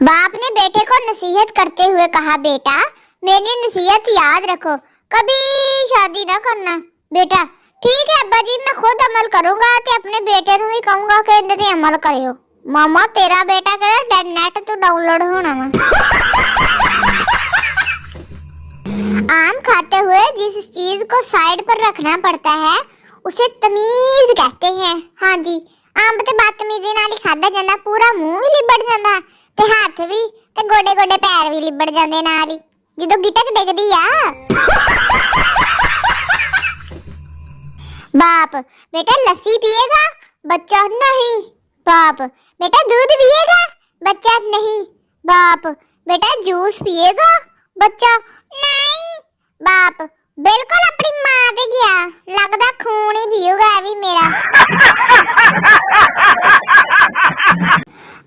बाप ने बेटे को नसीहत करते हुए कहा, बेटा मेरी नसीहत याद रखो, कभी शादी ना करना। बेटा ठीक है अब्बा जी, मैं खुद अमल करूंगा ते अपने बेटे को ही कहूंगा कि इन्हें अमल करियो। मामा तेरा बेटा कह नेट तो डाउनलोड होना वा। आम खाते हुए जिस चीज को साइड पर रखना पड़ता है उसे तमीज कहते हैं। हाँ जी, आम ते बदतमीजी नाल ही खादा जांदा, पूरा मुंह भी लिबड़ जांदा ते हाथ भी ते गोडे गोडे पैर भी लिबड़ जांदे नाल ही जदों गिटक डिगदी आ। बाप बेटा लस्सी पिएगा? बच्चा नहीं। बाप बेटा दूध पिएगा? बच्चा नहीं। बाप बेटा जूस पिएगा? बच्चा नहीं। बाप बिल्कुल अपनी मां दे गया, लगदा खून ही पिएगा अभी मेरा।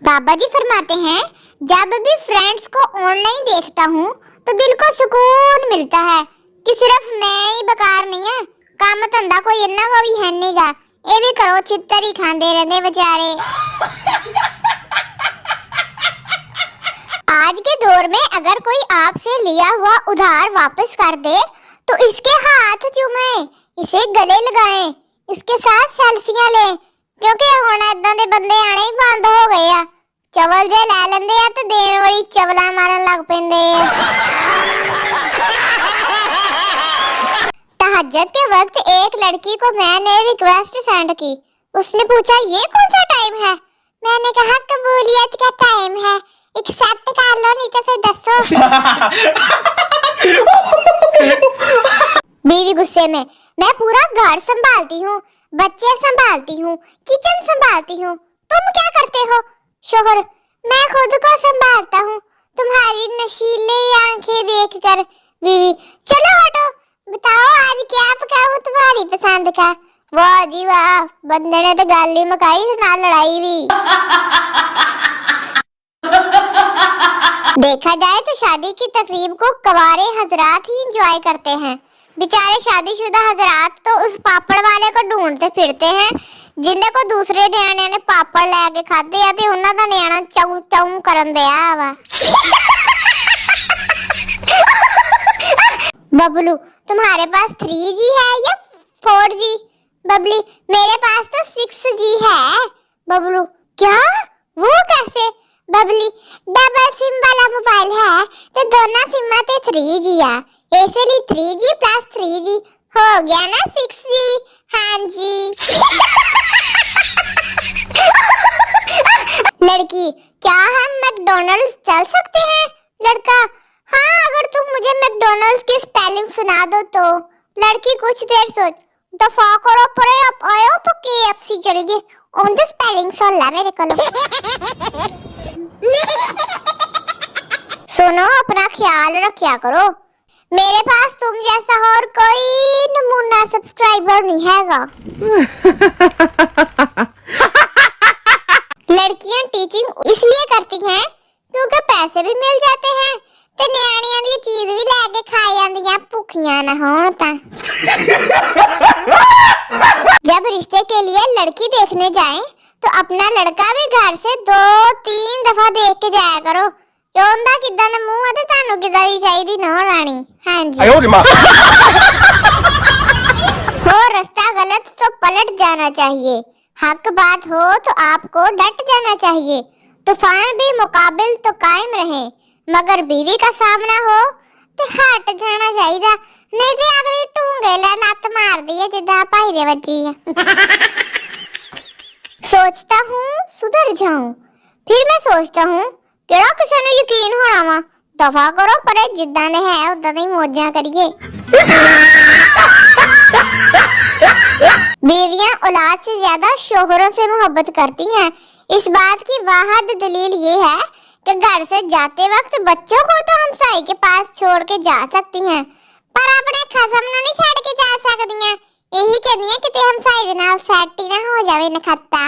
बाबा जी फरमाते हैं, जब भी फ्रेंड्स को ऑनलाइन देखता हूँ तो दिल को सुकून मिलता है कि सिर्फ मैं ही बेकार नहीं है, काम धंधा कोई इन्ना को भी है नहींगा, ये भी करो छित्तर ही खांदे रहंदे बेचारे। आज के दौर में अगर कोई आपसे लिया हुआ उधार वापस कर दे तो इसके हाथ चूमे, इसे गले लगाएं, इसके साथ सेल्फियां लें, क्योंकि हुण इदां दे बंदे आने ही बंद हो गए आ। चवल जे लै लैंदे आ ते देण वाली चवला मारन लग पैंदे आ। तहज्जुद के वक्त एक लड़की को मैंने रिक्वेस्ट सेंड की, उसने पूछा ये कौन सा टाइम है? मैंने कहा कबूलियत का टाइम है, एक्सेप्ट कर लो नहीं तो फिर दसो। बीवी गुस्से में, मैं पूरा घर संभालती हूँ, बच्चे संभालती हूँ, किचन संभालती हूँ, तुम क्या करते हो? शोहर, मैं खुद को संभालता हूँ, तुम्हारी नशीली आंखें देखकर। बीवी, चलो हटो, बताओ आज क्या पकाऊं तुम्हारी पसंद का? वाह जी वाह, बंदे ने तो गल ही मुकाई ना लड़ाई भी। देखा जाए तो शादी की तकरीब को कवारे हजरात ही एंजॉय करते हैं। बेचारे शादीशुदा हजरात तो उस पापड़ वाले को ढूंढते फिरते हैं जिन्ने को दूसरे न्याणे ने पापड़ लेके खाते आ ते उन्हां दा न्याणा चाऊ चाऊ करन दिया वा। बबलू, तुम्हारे पास 3G है या 4G? बबली, मेरे पास तो 6G है। बबलू, क्या? वो कैसे? बबली, डबल सिम वाला मोबाइल है तो दोनों सिम ते 3G आ, इसलिए 3G प्लस 3G हो गया ना 6G। हाँ जी। लड़की, क्या हम मैकडॉनल्ड्स चल सकते हैं? लड़का, हाँ अगर तुम मुझे मैकडॉनल्ड्स की स्पेलिंग सुना दो तो। लड़की, कुछ देर सोच, दफा करो परे आप आयो तो KFC चलेंगे, ऑन द स्पेलिंग सुन ला मेरे को। सुनो, अपना ख्याल रखा करो, मेरे पास तुम जैसा और कोई नमूना सब्सक्राइबर नहीं हैगा। लड़कियां टीचिंग इसलिए करती हैं क्योंकि पैसे भी मिल जाते हैं ते न्याणियां दी चीज भी लेके खा जांदियां, भुखियां ना होण तां। जब रिश्ते के लिए लड़की देखने जाएं तो अपना लड़का भी घर से 2-3 दफा देख के जाया करो, क्योंदा किदां दा मुंह है ते तानू किदां दी चाहिदी ना रानी। हां जी। हो रास्ता गलत तो पलट जाना चाहिए, हक बात हो तो आपको डट जाना चाहिए, तूफान भी मुकाबिल तो कायम रहे, मगर बीवी का सामना हो तो हट जाना चाहिए, नहीं तो अगली टूंगे लत मार दी है जिदा भाई दे बच्ची है। सोचता हूँ सुधर जाऊं, फिर मैं सोचता हूँ केड़ा किसी ने यकीन होना वा, दफा करो परे, जिद्दां ने है उदां दी मौजां करिए। बीवियां औलाद से ज्यादा शोहरों से मोहब्बत करती हैं। इस बात की वाहिद दलील ये है कि घर से जाते वक्त बच्चों को तो हमसाई के पास छोड़ के जा सकती हैं, पर अपने खसम नु नहीं छड़ के जा सकदियां। यही कहनी है कि ते हमसाई दे नाल सेट ही ना हो जावे नखत्ता।